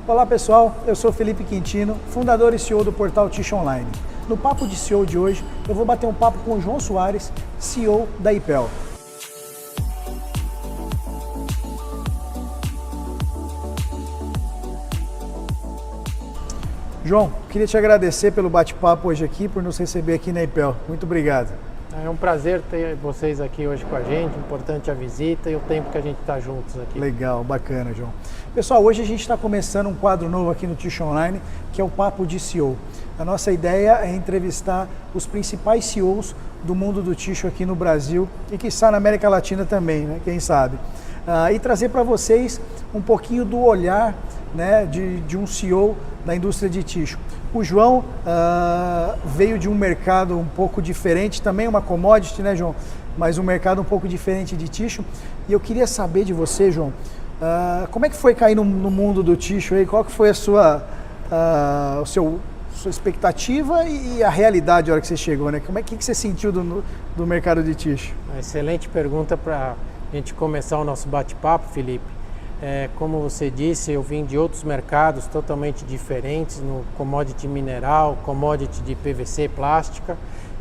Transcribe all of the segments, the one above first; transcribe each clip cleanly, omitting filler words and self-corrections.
Olá pessoal, eu sou Felipe Quintino, fundador e CEO do portal Tissue Online. No Papo de CEO de hoje, eu vou bater um papo com o João Soares, CEO da IPEL. João, queria te agradecer pelo bate-papo hoje aqui, por nos receber aqui na IPEL. Muito obrigado. É um prazer ter vocês aqui hoje com a gente, importante a visita e o tempo que a gente está juntos aqui. Legal, bacana, João. Pessoal, hoje a gente está começando um quadro novo aqui no Tissue Online, que é o Papo de CEO. A nossa ideia é entrevistar os principais CEOs do mundo do tissue aqui no Brasil e que está na América Latina também, né? Quem sabe. E trazer para vocês um pouquinho do olhar, né, de um CEO da indústria de tissue. O João veio de um mercado um pouco diferente, também uma commodity, né, João? Mas um mercado um pouco diferente de tissue. E eu queria saber de você, João, como é que foi cair no mundo do tissue aí? Qual que foi a sua expectativa e a realidade na hora que você chegou, né? Como é que você sentiu do mercado de tissue? Uma excelente pergunta para a gente começar o nosso bate-papo, Felipe. Como você disse, eu vim de outros mercados totalmente diferentes, no commodity mineral, commodity de PVC, plástica.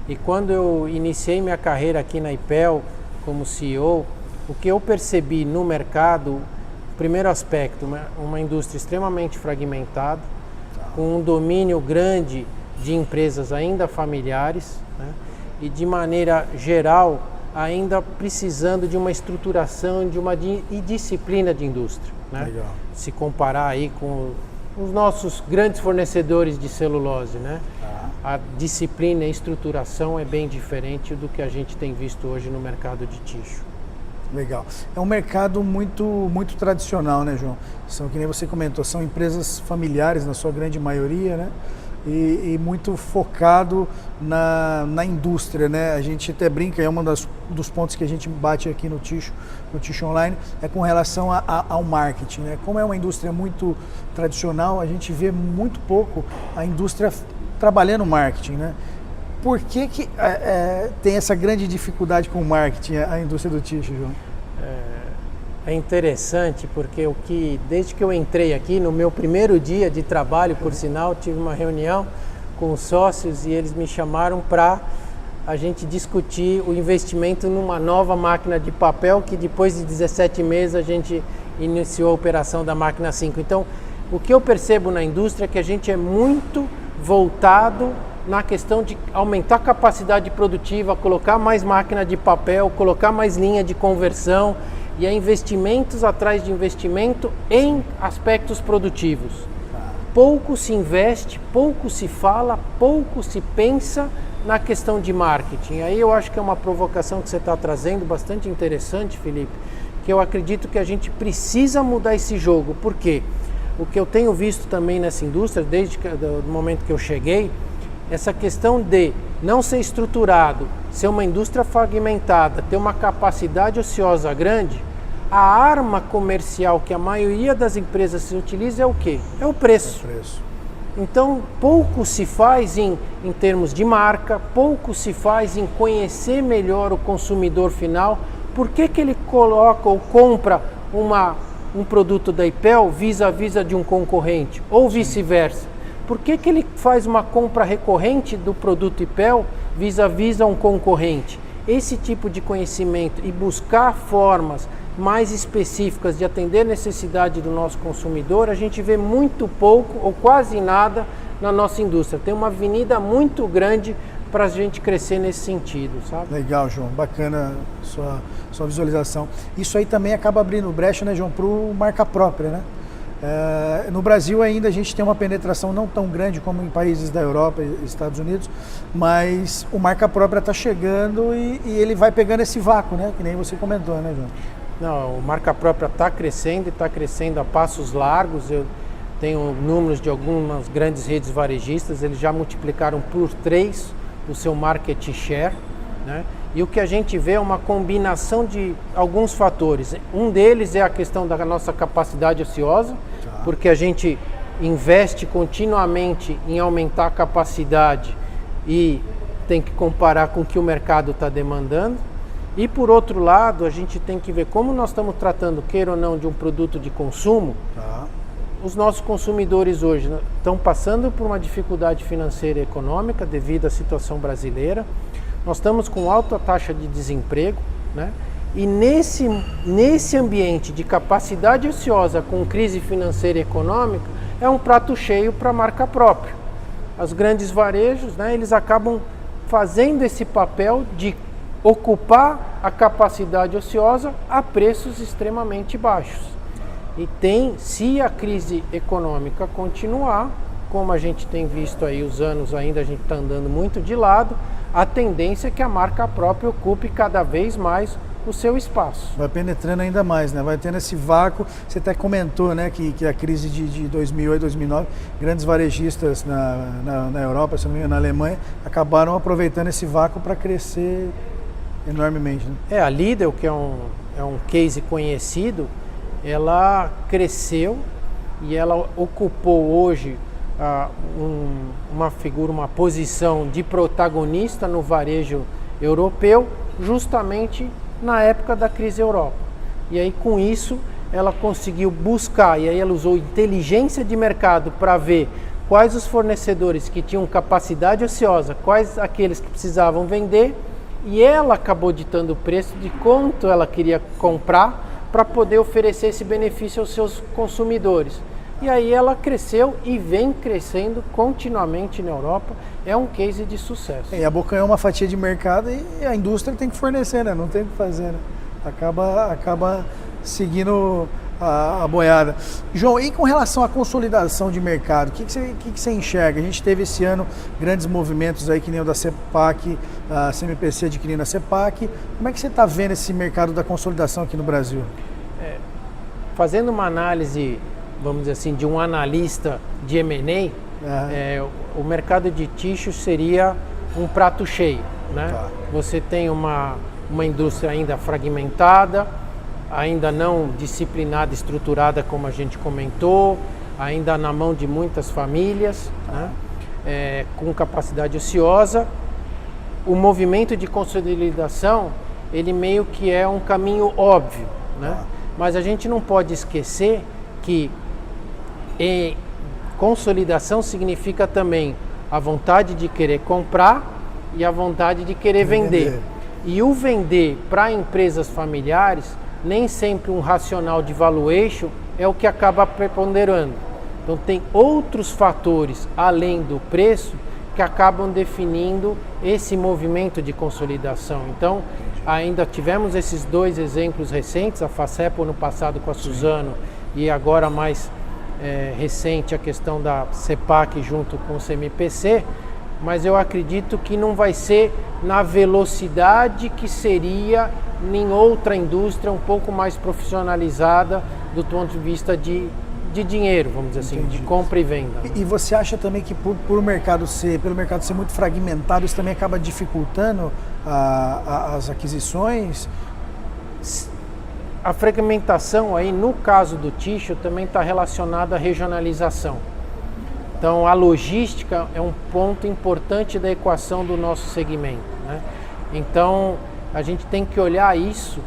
E quando eu iniciei minha carreira aqui na IPEL como CEO, o que eu percebi no mercado, primeiro aspecto, uma indústria extremamente fragmentada, com um domínio grande de empresas ainda familiares, né? E de maneira geral, ainda precisando de uma estruturação, de uma disciplina de indústria, né? Legal. Se comparar aí com os nossos grandes fornecedores de celulose, né? A disciplina e estruturação é bem diferente do que a gente tem visto hoje no mercado de tissue. Legal. É um mercado muito tradicional, né, João? São, que nem você comentou, são empresas familiares na sua grande maioria, né? E muito focado na indústria, né? A gente até brinca, é um dos pontos que a gente bate aqui no Tissue Online, é com relação ao marketing, né? Como é uma indústria muito tradicional, a gente vê muito pouco a indústria trabalhando marketing, né? Por que tem essa grande dificuldade com o marketing, a indústria do tissue, João? É interessante porque desde que eu entrei aqui, no meu primeiro dia de trabalho, por sinal, tive uma reunião com os sócios e eles me chamaram para a gente discutir o investimento numa nova máquina de papel que depois de 17 meses a gente iniciou a operação da máquina 5. Então, o que eu percebo na indústria é que a gente é muito voltado na questão de aumentar a capacidade produtiva, colocar mais máquina de papel, colocar mais linha de conversão, e há investimentos atrás de investimento em aspectos produtivos. Pouco se investe, pouco se fala, pouco se pensa na questão de marketing. Aí eu acho que é uma provocação que você está trazendo bastante interessante, Felipe, que eu acredito que a gente precisa mudar esse jogo. Por quê? O que eu tenho visto também nessa indústria, desde o momento que eu cheguei, essa questão de não ser estruturado, ser uma indústria fragmentada, ter uma capacidade ociosa grande, a arma comercial que a maioria das empresas se utiliza é o quê? É o preço. Então, pouco se faz em termos de marca, pouco se faz em conhecer melhor o consumidor final. Por que ele coloca ou compra um produto da IPEL vis-à-vis de um concorrente, ou vice-versa? Por que ele faz uma compra recorrente do produto IPEL vis-à-vis a um concorrente? Esse tipo de conhecimento e buscar formas mais específicas de atender a necessidade do nosso consumidor, a gente vê muito pouco ou quase nada na nossa indústria. Tem uma avenida muito grande para a gente crescer nesse sentido, sabe? Legal, João. Bacana sua visualização. Isso aí também acaba abrindo brecha, né, João, para o marca própria, né? No Brasil ainda a gente tem uma penetração não tão grande como em países da Europa e Estados Unidos, mas o marca própria está chegando e ele vai pegando esse vácuo, né? Que nem você comentou, né, João? Não, o marca própria está crescendo e está crescendo a passos largos. Eu tenho números de algumas grandes redes varejistas, eles já multiplicaram por 3 o seu market share, né? E o que a gente vê é uma combinação de alguns fatores. Um deles é a questão da nossa capacidade ociosa, porque a gente investe continuamente em aumentar a capacidade e tem que comparar com o que o mercado está demandando. E por outro lado, a gente tem que ver como nós estamos tratando, queira ou não, de um produto de consumo. os nossos consumidores hoje estão passando por uma dificuldade financeira e econômica devido à situação brasileira. Nós estamos com alta taxa de desemprego, né? E nesse ambiente de capacidade ociosa com crise financeira e econômica, é um prato cheio para a marca própria. Os grandes varejos, né, eles acabam fazendo esse papel de ocupar a capacidade ociosa a preços extremamente baixos. E se a crise econômica continuar, como a gente tem visto aí os anos ainda, a gente está andando muito de lado, a tendência é que a marca própria ocupe cada vez mais o seu espaço. Vai penetrando ainda mais, né? Vai tendo esse vácuo. Você até comentou, né, que a crise de 2008, 2009, grandes varejistas na Europa, se não me engano, na Alemanha, acabaram aproveitando esse vácuo para crescer enormemente, né? A Lidl, que é um case conhecido, ela cresceu e ela ocupou hoje uma posição de protagonista no varejo europeu, justamente na época da crise Europa. E aí com isso ela conseguiu buscar, e aí ela usou inteligência de mercado para ver quais os fornecedores que tinham capacidade ociosa, quais aqueles que precisavam vender, e ela acabou ditando o preço de quanto ela queria comprar para poder oferecer esse benefício aos seus consumidores. E aí ela cresceu e vem crescendo continuamente na Europa. É um case de sucesso. E a Bocan é uma fatia de mercado e a indústria tem que fornecer, né? Não tem o que fazer, né? Acaba seguindo a boiada. João, e com relação à consolidação de mercado, o que você enxerga? A gente teve esse ano grandes movimentos aí, que nem o da CEPAC, a CMPC adquirindo a CEPAC. Como é que você está vendo esse mercado da consolidação aqui no Brasil? Fazendo uma análise, vamos dizer assim, de um analista de M&A, o mercado de tixo seria um prato cheio, né? Tá. Você tem uma indústria ainda fragmentada, ainda não disciplinada, estruturada, como a gente comentou, ainda na mão de muitas famílias, né? Com capacidade ociosa. O movimento de consolidação, ele meio que é um caminho óbvio, né? Mas a gente não pode esquecer que consolidação significa também a vontade de querer comprar e a vontade de querer vender. E o vender para empresas familiares, nem sempre um racional de valuation é o que acaba preponderando. Então tem outros fatores além do preço que acabam definindo esse movimento de consolidação. Então ainda tivemos esses dois exemplos recentes, a Facepo no passado com a Suzano e agora mais recente a questão da CEPAC junto com o CMPC, mas eu acredito que não vai ser na velocidade que seria em outra indústria um pouco mais profissionalizada do ponto de vista de dinheiro, vamos dizer assim, de compra e venda. E você acha também que pelo mercado ser muito fragmentado, isso também acaba dificultando as aquisições? A fragmentação aí, no caso do tixo, também está relacionada à regionalização. Então, a logística é um ponto importante da equação do nosso segmento, né? Então, a gente tem que olhar isso,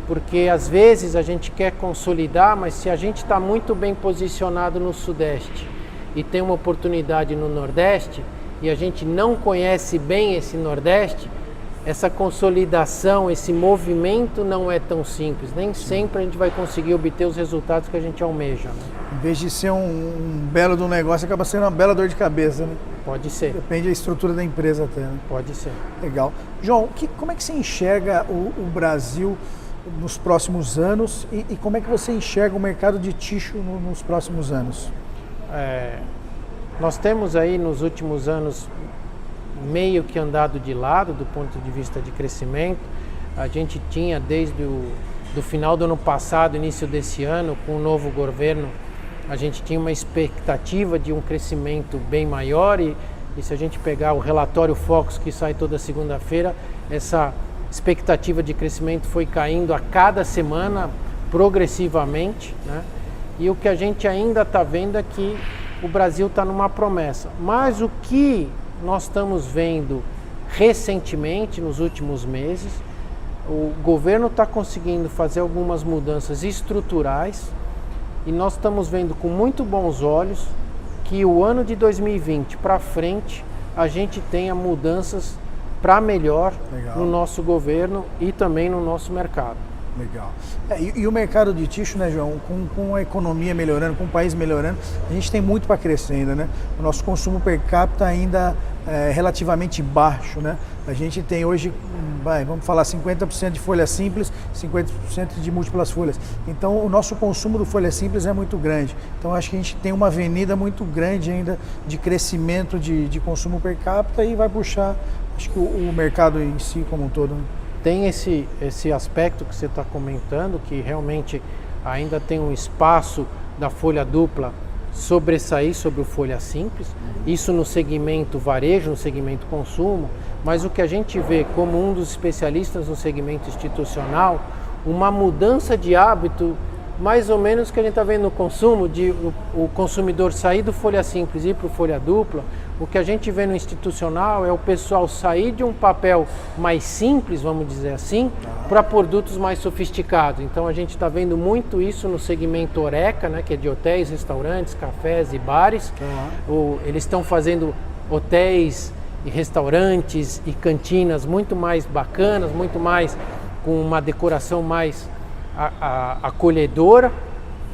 porque às vezes a gente quer consolidar, mas se a gente está muito bem posicionado no Sudeste e tem uma oportunidade no Nordeste, e a gente não conhece bem esse Nordeste, essa consolidação, esse movimento não é tão simples. Nem sempre a gente vai conseguir obter os resultados que a gente almeja, né? Em vez de ser um belo do negócio, acaba sendo uma bela dor de cabeça, né? Pode ser. Depende da estrutura da empresa até, né? Pode ser. Legal. João, como é que você enxerga o Brasil nos próximos anos e como é que você enxerga o mercado de tixo nos próximos anos? Nós temos aí nos últimos anos meio que andado de lado do ponto de vista de crescimento. A gente tinha desde do final do ano passado, início desse ano, com o novo governo, a gente tinha uma expectativa de um crescimento bem maior e se a gente pegar o relatório Focus que sai toda segunda-feira, essa expectativa de crescimento foi caindo a cada semana progressivamente, né? E o que a gente ainda está vendo é que o Brasil está numa promessa. Mas o que nós estamos vendo recentemente, nos últimos meses, o governo está conseguindo fazer algumas mudanças estruturais e nós estamos vendo com muito bons olhos que o ano de 2020 para frente a gente tenha mudanças para melhor no nosso governo e também no nosso mercado. Legal. E o mercado de tixo, né, João, com a economia melhorando, com o país melhorando, a gente tem muito para crescer ainda, né? O nosso consumo per capita ainda é relativamente baixo, né? A gente tem hoje, vamos falar, 50% de folha simples, 50% de múltiplas folhas. Então, o nosso consumo do folha simples é muito grande. Então, acho que a gente tem uma avenida muito grande ainda de crescimento de consumo per capita e vai puxar, acho que o mercado em si como um todo, né? Tem esse aspecto que você está comentando, que realmente ainda tem um espaço da folha dupla sobressair sobre o folha simples, isso no segmento varejo, no segmento consumo, mas o que a gente vê como um dos especialistas no segmento institucional, uma mudança de hábito, mais ou menos que a gente está vendo no consumo, de o consumidor sair do folha simples e ir para o folha dupla. O que a gente vê no institucional é o pessoal sair de um papel mais simples, vamos dizer assim, para produtos mais sofisticados. Então a gente está vendo muito isso no segmento Horeca, né, que é de hotéis, restaurantes, cafés e bares. Eles estão fazendo hotéis e restaurantes e cantinas muito mais bacanas, muito mais com uma decoração mais acolhedora,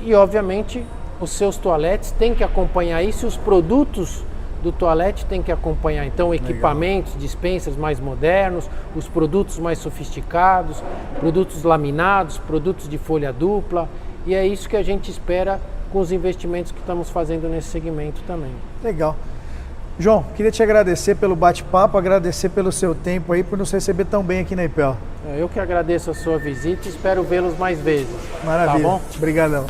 e obviamente os seus toaletes têm que acompanhar isso, e os produtos do toalete têm que acompanhar. Então, equipamentos, dispensas mais modernos, os produtos mais sofisticados, produtos laminados, produtos de folha dupla, e é isso que a gente espera com os investimentos que estamos fazendo nesse segmento também. Legal. João, queria te agradecer pelo bate-papo, agradecer pelo seu tempo aí, por nos receber tão bem aqui na IPEL. Eu que agradeço a sua visita e espero vê-los mais vezes. Maravilha. Tá bom? Obrigadão.